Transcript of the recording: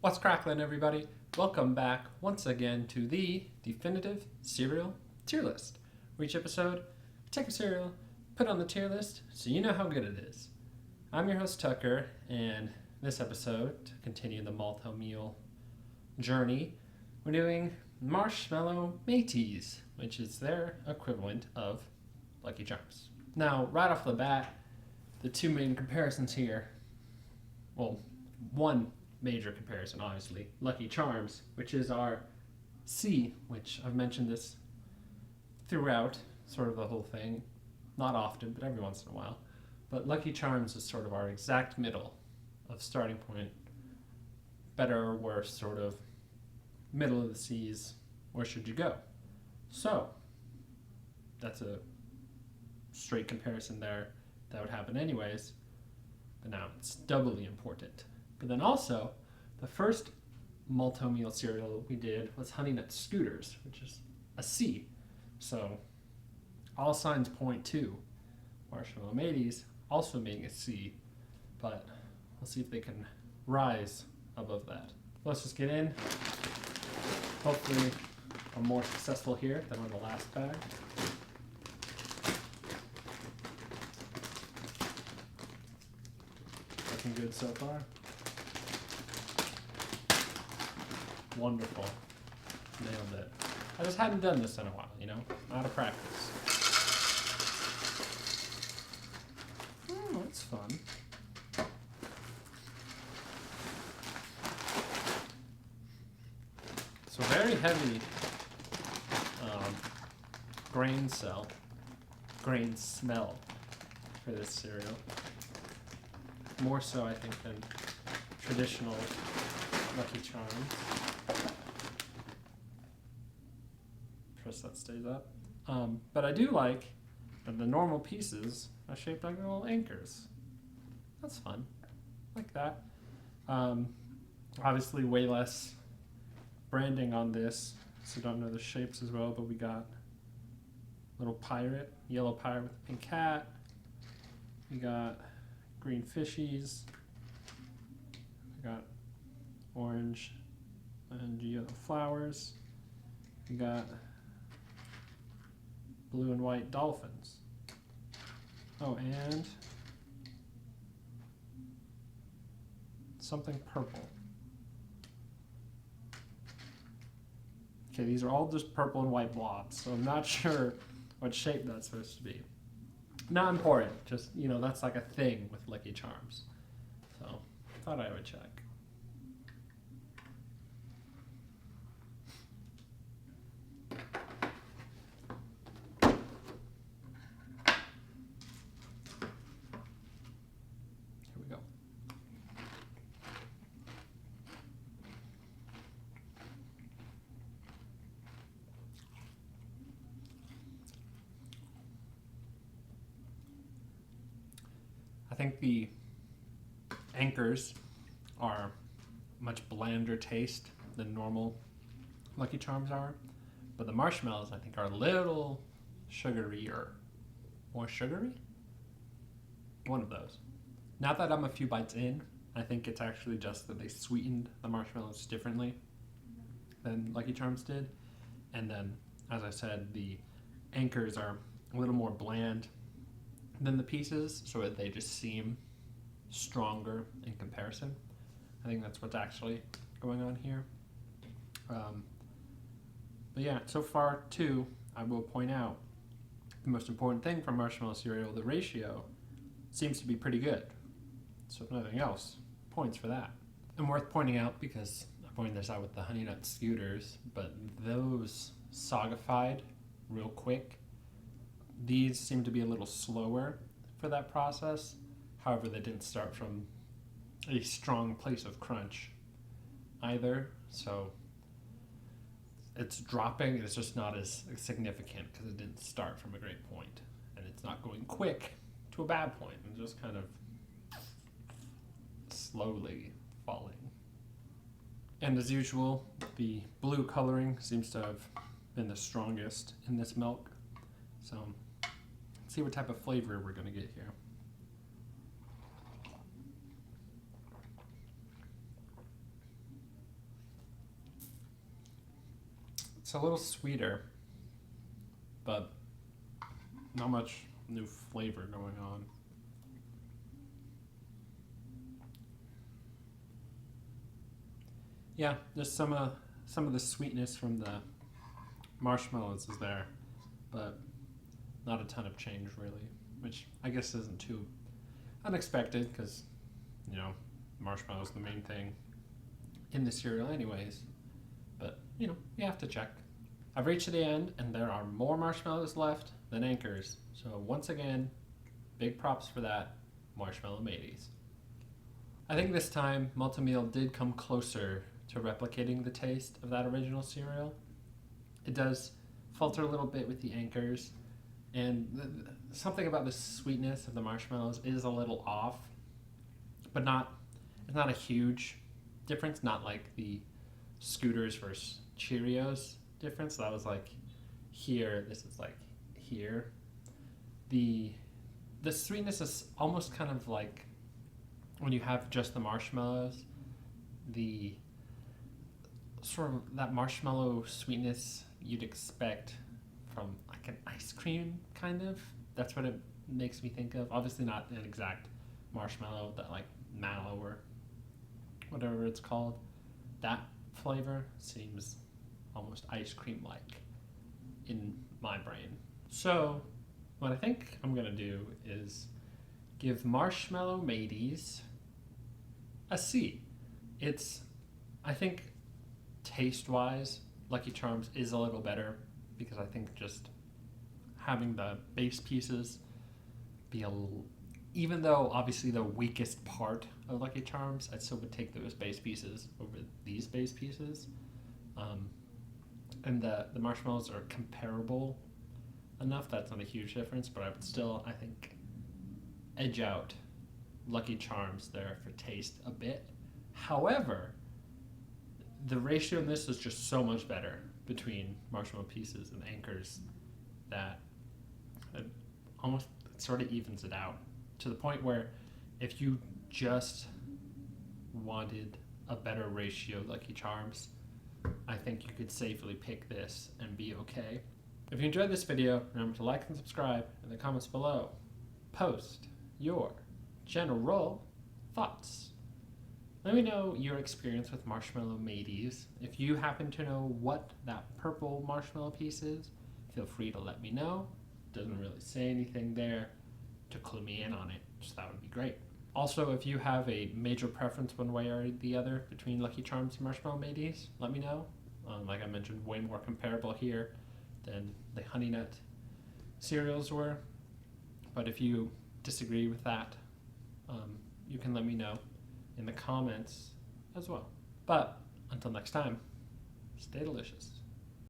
What's cracklin', everybody? Welcome back once again to the definitive cereal tier list. For each episode, we take a cereal, put it on the tier list so you know how good it is. I'm your host Tucker, and this episode, to continue the Malt O Meal journey, we're doing Marshmallow Mateys, which is their equivalent of Lucky Charms. Now, right off the bat, the two main comparisons here, well, one major comparison, obviously, Lucky Charms, which is our C, which I've mentioned this throughout sort of the whole thing, not often, but every once in a while. But Lucky Charms is sort of our exact middle of starting point, better or worse, sort of middle of the C's, where should you go? So, that's a straight comparison there that would happen anyways, but now it's doubly important. But then also, the first Malt O Meal cereal we did was Honey Nut Scooters, which is a C. So all signs point to Marshmallow Mateys also being a C, but we'll see if they can rise above that. Let's just get in. Hopefully I'm more successful here than on the last bag. Looking good so far. Wonderful. Nailed it. I just hadn't done this in a while, out of practice. Oh, that's fun. So very heavy grain smell for this cereal. More so, I think, than traditional Lucky Charms. Trust that stays up. But I do like that the normal pieces are shaped like little anchors. That's fun. Like that. Obviously, way less branding on this, so don't know the shapes as well, but we got little pirate, yellow pirate with a pink hat. We got green fishies. We got orange and yellow flowers. We got blue and white dolphins. Oh, and something purple. Okay, these are all just purple and white blobs, so I'm not sure what shape that's supposed to be. Not important, just, that's like a thing with Lucky Charms. So, thought I would check. Here we go. I think the anchors are much blander taste than normal Lucky Charms are, but the marshmallows I think are a little sugarier. More sugary? One of those. Now that I'm a few bites in, I think it's actually just that they sweetened the marshmallows differently than Lucky Charms did. And then, as I said, the anchors are a little more bland than the pieces, so they just seem stronger in comparison. I think that's what's actually going on here. But yeah, so far too, I will point out the most important thing for marshmallow cereal, the ratio, seems to be pretty good. So if nothing else, points for that. And worth pointing out, because I pointed this out with the Honey Nut Scooters, but those soggified real quick. These seem to be a little slower for that process. However, they didn't start from a strong place of crunch either. So it's dropping, it's just not as significant because it didn't start from a great point. And it's not going quick to a bad point. It's just kind of slowly falling. And as usual, the blue coloring seems to have been the strongest in this milk. So let's see what type of flavor we're going to get here. It's a little sweeter, but not much new flavor going on. Yeah, there's some of the sweetness from the marshmallows is there, but not a ton of change really, which I guess isn't too unexpected because, you know, marshmallow's the main thing in the cereal anyways. But, you know, you have to check. I've reached the end and there are more marshmallows left than anchors. So once again, big props for that, Marshmallow Mateys. I think this time Malt O Meal did come closer to replicating the taste of that original cereal. It does falter a little bit with the anchors, and something about the sweetness of the marshmallows is a little off, but it's not a huge difference, not like the Scooters versus Cheerios difference. That was like here, this is like here. The sweetness is almost kind of like when you have just the marshmallows, the sort of that marshmallow sweetness you'd expect from like an ice cream, kind of. That's what it makes me think of. Obviously not an exact marshmallow, that like mallow or whatever it's called. That flavor seems almost ice cream like in my brain. So what I think I'm gonna do is give Marshmallow Mateys a C. It's, I think, taste-wise, Lucky Charms is a little better because I think just having the base pieces be even though obviously the weakest part of Lucky Charms, I still would take those base pieces over these base pieces. And the marshmallows are comparable enough, that's not a huge difference, but I would still, I think, edge out Lucky Charms there for taste a bit. However, the ratio in this is just so much better between marshmallow pieces and anchors that it almost sort of evens it out to the point where if you just wanted a better ratio of Lucky Charms, I think you could safely pick this and be okay. If you enjoyed this video, remember to like and subscribe in the comments below. Post your general thoughts. Let me know your experience with Marshmallow Mateys. If you happen to know what that purple marshmallow piece is, feel free to let me know. Doesn't really say anything there to clue me in on it, so that would be great. Also, if you have a major preference one way or the other between Lucky Charms and Marshmallow Mateys, let me know. Like I mentioned, way more comparable here than the Honey Nut cereals were. But if you disagree with that, you can let me know in the comments as well. But until next time, stay delicious.